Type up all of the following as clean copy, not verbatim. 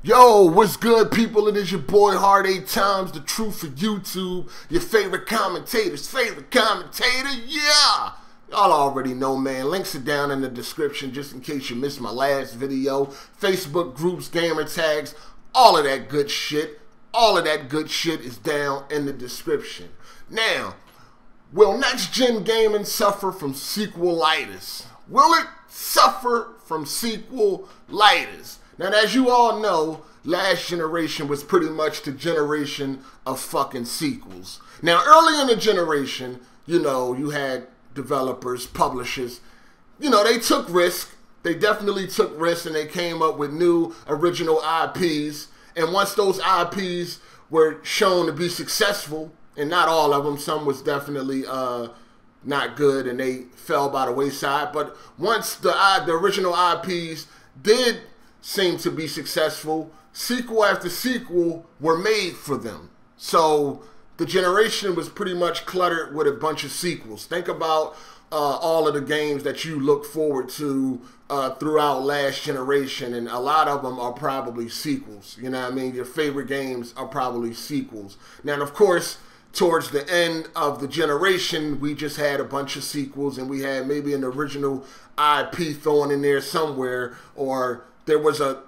Yo, what's good, people? It is your boy Hard 8 Times, the truth for YouTube, your favorite commentator's favorite commentator, yeah! Y'all already know, man. Links are down in the description just in case you missed my last video. Facebook groups, gamer tags, all of that good shit. All of that good shit is down in the description. Now, will next-gen gaming suffer from sequelitis? Will it suffer from sequelitis? Now, as you all know, last generation was pretty much the generation of fucking sequels. Now, early in the generation, you know, you had developers, publishers, you know, they took risk. They definitely took risks, and they came up with new original IPs. And once those IPs were shown to be successful, and not all of them, some was definitely not good, and they fell by the wayside. But once the original IPs did seem to be successful, sequel after sequel were made for them. So the generation was pretty much cluttered with a bunch of sequels. Think about all of the games that you look forward to throughout last generation, and a lot of them are probably sequels. You know what I mean? Your favorite games are probably sequels. Now, of course, towards the end of the generation, we just had a bunch of sequels, and we had maybe an original IP thrown in there somewhere, or there was a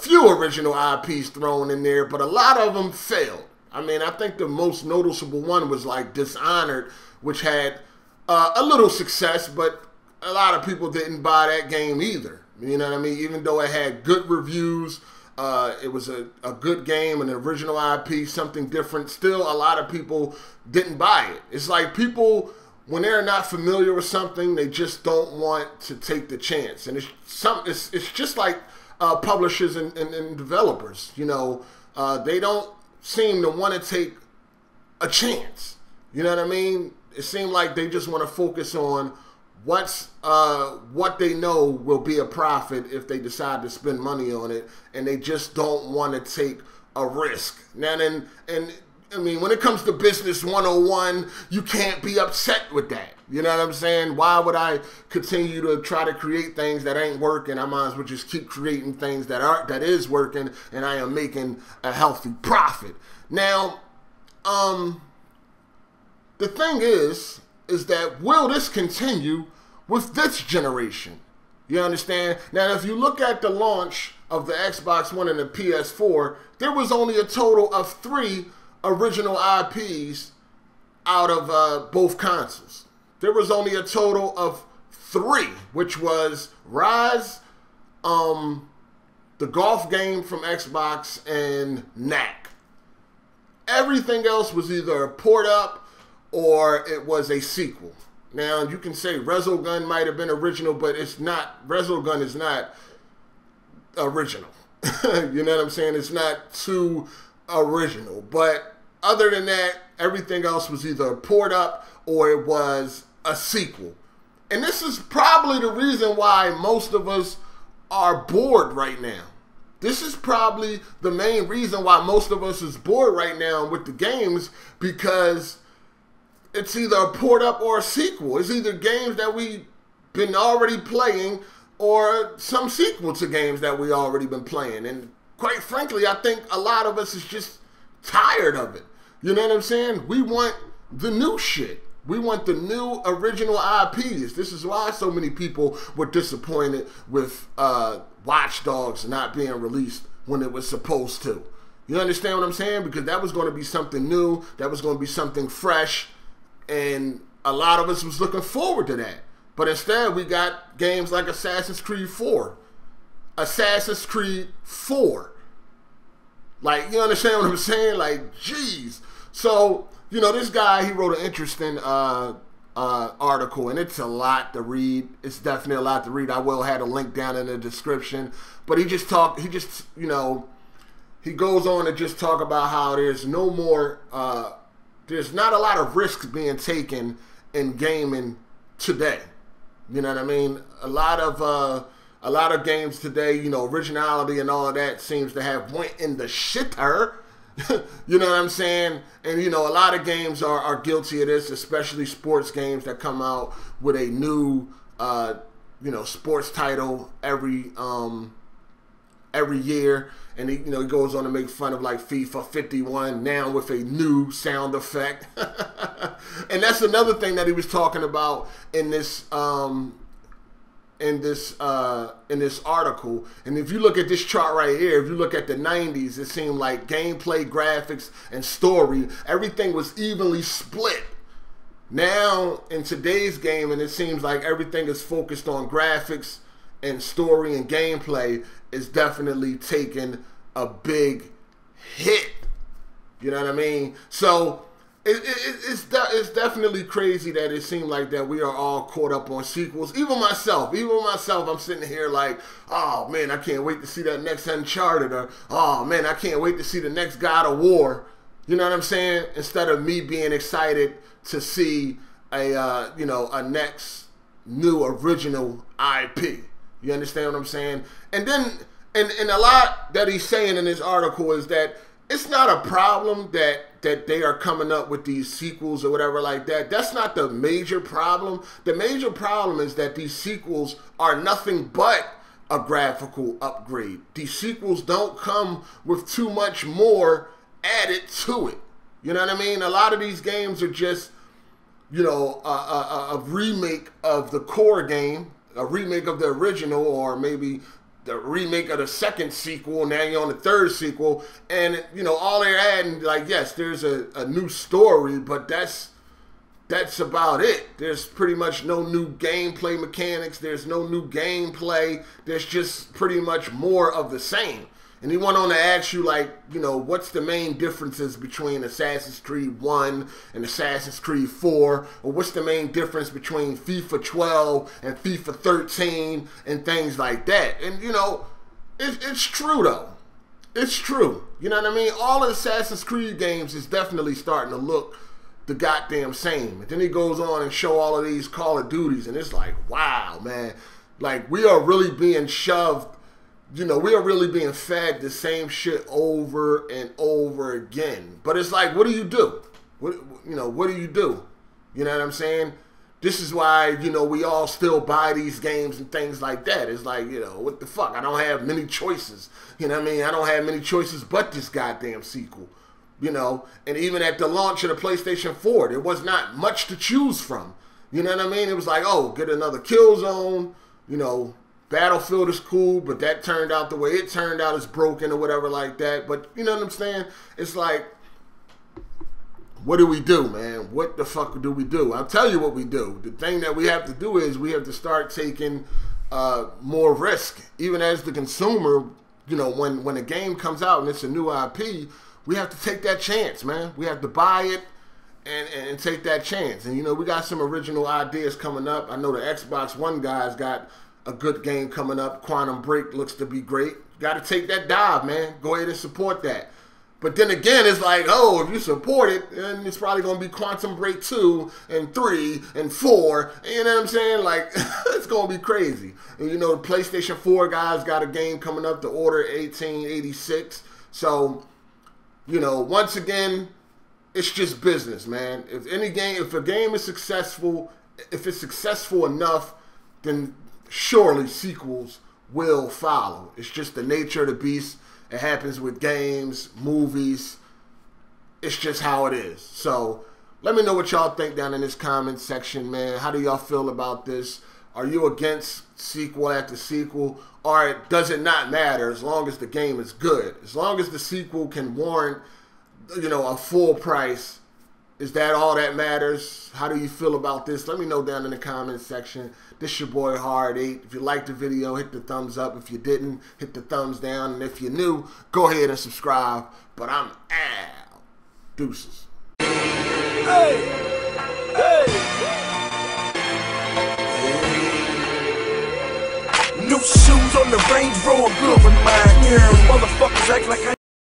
few original IPs thrown in there, but a lot of them failed. I mean, I think the most noticeable one was like Dishonored, which had a little success, but a lot of people didn't buy that game either. You know what I mean? Even though it had good reviews, it was a good game, an original IP, something different. Still, a lot of people didn't buy it. It's like people, when they're not familiar with something, they just don't want to take the chance. And it's just like publishers and developers. You know, they don't seem to want to take a chance. You know what I mean? It seems like they just want to focus on what they know will be a profit if they decide to spend money on it, and they just don't want to take a risk. Now, and I mean, when it comes to business 101, you can't be upset with that. You know what I'm saying? Why would I continue to try to create things that ain't working? I might as well just keep creating things that is working, and I am making a healthy profit. Now, the thing is that will this continue with this generation? You understand? Now, if you look at the launch of the Xbox One and the PS4, there was only a total of 3 original IPs out of both consoles. There was only a total of 3, which was Rise, the golf game from Xbox, and Knack. Everything else was either a port up or it was a sequel. Now, you can say Resogun might have been original, but it's not. Resogun is not original. You know what I'm saying? It's not too original. But other than that, everything else was either a port up or it was a sequel. And this is probably the reason why most of us are bored right now. This is probably the main reason why most of us is bored right now with the games, because it's either a port up or a sequel. It's either games that we've been already playing or some sequel to games that we already been playing. And quite frankly, I think a lot of us is just tired of it. You know what I'm saying? We want the new shit. We want the new original IPs. This is why so many people were disappointed with Watch Dogs not being released when it was supposed to. You understand what I'm saying? Because that was going to be something new. That was going to be something fresh. And a lot of us was looking forward to that. But instead, we got games like Assassin's Creed 4. Assassin's Creed 4. Like, you understand what I'm saying? Like, jeez. So, you know, this guy, he wrote an interesting article, and it's a lot to read. It's definitely a lot to read. I will have a link down in the description. But he goes on to just talk about how there's no more, there's not a lot of risks being taken in gaming today. You know what I mean? A lot of games today, you know, originality and all of that seems to have went in the shitter. You know what I'm saying? And, you know, a lot of games are guilty of this, especially sports games that come out with a new, you know, sports title every year. And he, he goes on to make fun of like FIFA 51 now with a new sound effect. And that's another thing that he was talking about in this article. And if you look at this chart right here, if you look at the 90s, it seemed like gameplay, graphics, and story, everything was evenly split. Now in today's game, and it seems like everything is focused on graphics and story and gameplay, is definitely taking a big hit. You know what I mean? So it's definitely crazy that it seemed like that we are all caught up on sequels. Even myself, I'm sitting here like, oh man, I can't wait to see that next Uncharted, or oh man, I can't wait to see the next God of War. You know what I'm saying? Instead of me being excited to see a next new original IP. You understand what I'm saying? And then, and a lot that he's saying in this article is that it's not a problem that they are coming up with these sequels or whatever like that. That's not the major problem. The major problem is that these sequels are nothing but a graphical upgrade. These sequels don't come with too much more added to it. You know what I mean? A lot of these games are just, a remake of the core game, a remake of the original, or maybe the remake of the second sequel. Now you're on the third sequel, and all they're adding, like, yes, there's a new story, but that's about it. There's pretty much no new gameplay mechanics. There's no new gameplay. There's just pretty much more of the same. And he went on to ask you, like, what's the main differences between Assassin's Creed 1 and Assassin's Creed 4? Or what's the main difference between FIFA 12 and FIFA 13 and things like that? And, it's true, though. It's true. You know what I mean? All of the Assassin's Creed games is definitely starting to look the goddamn same. And then he goes on and show all of these Call of Duties, and it's like, wow, man. Like, we are really being shoved. We are really being fed the same shit over and over again. But it's like, what do you do? What do you do? You know what I'm saying? This is why, we all still buy these games and things like that. It's like, what the fuck? I don't have many choices. You know what I mean? I don't have many choices but this goddamn sequel. And even at the launch of the PlayStation 4, there was not much to choose from. You know what I mean? It was like, oh, get another Killzone, Battlefield is cool, but that turned out the way it turned out, is broken or whatever like that. But you know what I'm saying? It's like, what do we do, man? What the fuck do we do? I'll tell you what we do. The thing that we have to do is we have to start taking more risk. Even as the consumer, when a game comes out and it's a new IP, we have to take that chance, man. We have to buy it and take that chance. And, we got some original ideas coming up. I know the Xbox One guys got a good game coming up. Quantum Break looks to be great. Got to take that dive, man. Go ahead and support that. But then again, it's like, oh, if you support it, then it's probably going to be Quantum Break 2 and 3 and 4. You know what I'm saying? Like, it's going to be crazy. And the PlayStation 4 guys got a game coming up, the Order 1886. So, once again, it's just business, man. If a game is successful, if it's successful enough, then surely sequels will follow. It's just the nature of the beast. It happens with games, movies. It's just how it is. So let me know what y'all think down in this comment section, man. How do y'all feel about this? Are you against sequel after sequel? Or does it not matter as long as the game is good? As long as the sequel can warrant, a full price, is that all that matters? How do you feel about this? Let me know down in the comment section. This your boy Hard8. If you liked the video, hit the thumbs up. If you didn't, hit the thumbs down. And if you're new, go ahead and subscribe. But I'm out. Deuces. Hey! Hey! New shoes on the Range Rover, good with mine. Yeah, motherfuckers act like I